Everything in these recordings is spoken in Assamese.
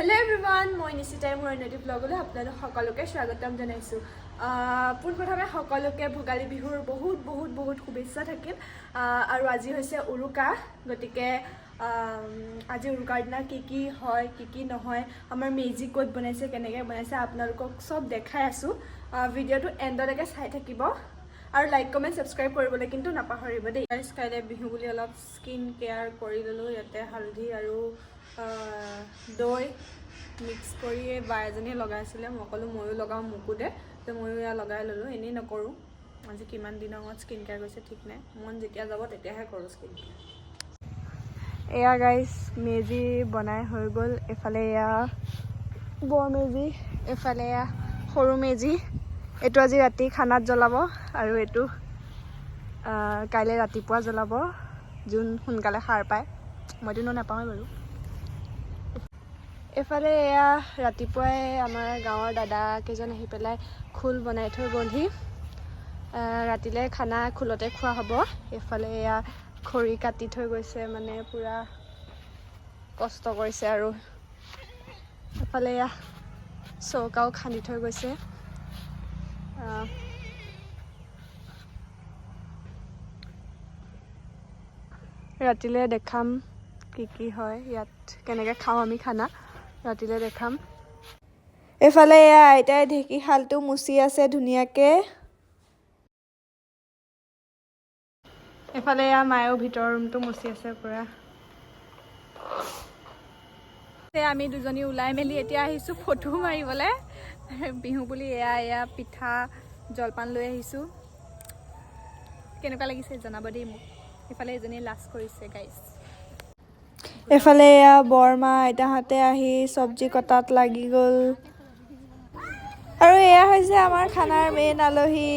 Hello everyone, মই নিশিতাই মোৰ নতুন ব্লগলৈ আপোনালোক সকলোকে স্বাগতম জনাইছো। পোনপ্ৰথমে সকলোকে ভোগালী বিহুৰ বহুত শুভেচ্ছা থাকিল আৰু আজি হৈছে উৰুকা গতিকে আজি উৰুকাৰ দিনা কি হয় কি নহয় আমাৰ মেজি ক'ত বনাইছে কেনেকৈ বনাইছে আপোনালোকক সব দেখাই আছো। ভিডিঅ'টো এণ্ডলৈকে চাই থাকিব আৰু লাইক কমেন্ট সাবস্ক্ৰাইব কৰিবলৈ কিন্তু নাপাহৰিব দেই। গাইস কাইলে বিহু বুলি অলপ স্কিন কেয়াৰ কৰি ললো। ইয়াতে হালধি আৰু দৈ মিক্স কৰি বায়জনী লগাইছিলে মই কলো ময়ো লগাও মুকু দে তো ময়ো ইয়া লগাই ললো। এনেই নকৰো আজি কিমান দিনৰ মত স্কিন কেয়াৰ কৰিছে ঠিক নাই মন যেতিয়া যাব তেতিয়াহে কৰো স্কিন কেয়াৰ। এয়া গাইস মেজি বনাই হৈ গ'ল। এফালে এয়া বৰ মেজি এফালে এয়া সৰু মেজি। এইটো আজি ৰাতি খানাত জ্বলাব আৰু এইটো কাইলে ৰাতিপুৱা জ্বলাব যোন সোনকালে সাৰ পায় মইতো নাপাওঁই বাৰু। এফালে এয়া ৰাতিপুৱাই আমাৰ গাঁৱৰ দাদা কেইজন আহি পেলাই খোল বনাই থৈ গ'লহি। ৰাতিলে খানা খোলতে খোৱা হ'ব। এফালে এয়া খৰি কাটি থৈ গৈছে মানে পুৰা কষ্ট কৰিছে আৰু এফালে এয়া চৌকাও খান্দি থৈ গৈছে। ৰাতিলে দেখাম কি হয় ইয়াত কেনেকৈ খাওঁ আমি খানা ৰাতিলে দেখাম। এফালে এয়া আইতাই ঢেঁকী শালটো মুচি আছে ধুনীয়াকে। এফালে এয়া মায়েও ভিতৰৰ ৰুমটো মুচি আছে পুৰা। আমি দুজনী ওলাই মেলি এতিয়া আহিছো ফটো মাৰিবলৈ বিহু বুলি। এয়া পিঠা জলপান লৈ আহিছো। কেনেকুৱা লাগিছে জনাব দেই মোক। এফালে এজনী লাজ কৰিছে গাইছ। এফালে এয়া বৰমা আইতাহঁতে আহি চব্জি কটাত লাগি গ'ল আৰু এয়া হৈছে আমাৰ খানাৰ মেইন আলহী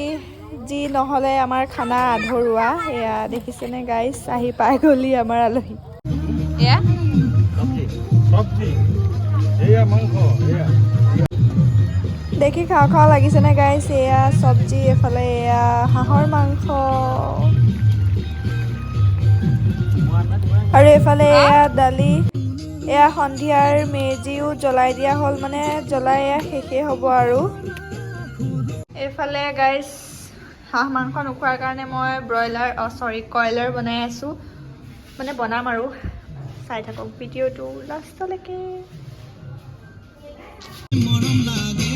যি নহ'লে আমাৰ খানা আধৰুৱা। এয়া দেখিছেনে গাইছ আহি পাই গ'লি আমাৰ আলহী। এয়া দেখি খাওঁ লাগিছেনে গাইছ। এয়া চব্জি এফালে এয়া হাঁহৰ মাংস আৰু এফালে এয়া দালি। এয়া সন্ধিয়াৰ মেজিও জ্বলাই দিয়া হ'ল মানে জ্বলাই এয়া শেষেই হ'ব আৰু। এইফালে গাইছ হাঁহ মাংস নোখোৱাৰ কাৰণে মই কয়লাৰ বনাই আছো মানে বনাম আৰু চাই থাকক ভিডিঅ'টো লাষ্টলৈকে।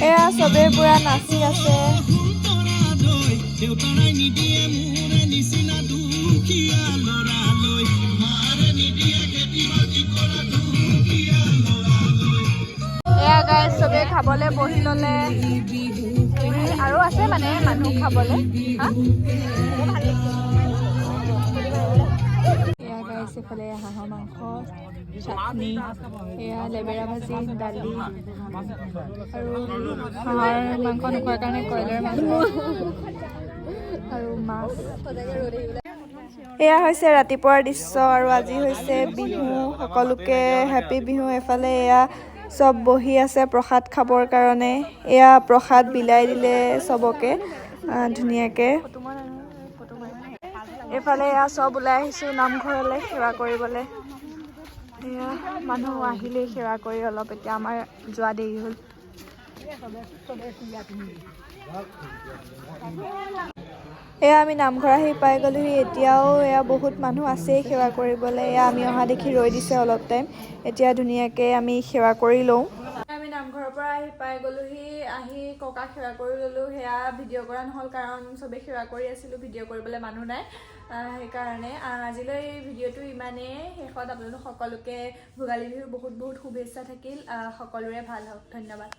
এয়া চবে পুৰা নাচি আছে। এয়া গাইছ চবে খাবলৈ বহি ল'লে আৰু আছে মানে মানুহ খাবলৈ। এয়া গাইছ এফালে হাঁহৰ মাংস চাটনি এয়া লেবেৰা ভাজি দালি আৰু হাঁহৰ মাংস নোখোৱাৰ কাৰণে কয়লাৰ মাংস আৰু মাছ। এয়া হৈছে ৰাতিপুৱাৰ দৃশ্য আৰু আজি হৈছে বিহু। সকলোকে হেপী বিহু। এফালে এয়া চব বহি আছে প্ৰসাদ খাবৰ কাৰণে। এয়া প্ৰসাদ বিলাই দিলে চবকে ধুনীয়াকে। এইফালে এয়া চব ওলাই আহিছো নামঘৰলৈ সেৱা কৰিবলৈ। এয়া মানুহ আহিলেই সেৱা কৰি অলপ এতিয়া আমাৰ যোৱা দেৰি হ'ল। এয়া আমি নামঘৰ আহি পাই গ'লোহি। এতিয়াও এয়া বহুত মানুহ আছেই সেৱা কৰিবলৈ। এয়া আমি অহা দেখি ৰৈ দিছে অলপ টাইম। এতিয়া ধুনীয়াকৈ আমি সেৱা কৰি লওঁ। আমি নামঘৰৰ পৰা আহি পাই গ'লোহি। আহি ককাক সেৱা কৰি ল'লো। সেয়া ভিডিঅ' কৰা নহ'ল কাৰণ চবেই সেৱা কৰি আছিলোঁ ভিডিঅ' কৰিবলৈ মানুহ নাই সেইকাৰণে। আজিলৈ ভিডিঅ'টো ইমানেই। শেষত আপোনালোক সকলোকে ভোগালী বিহুৰ বহুত শুভেচ্ছা থাকিল। সকলোৰে ভাল হওক। ধন্যবাদ।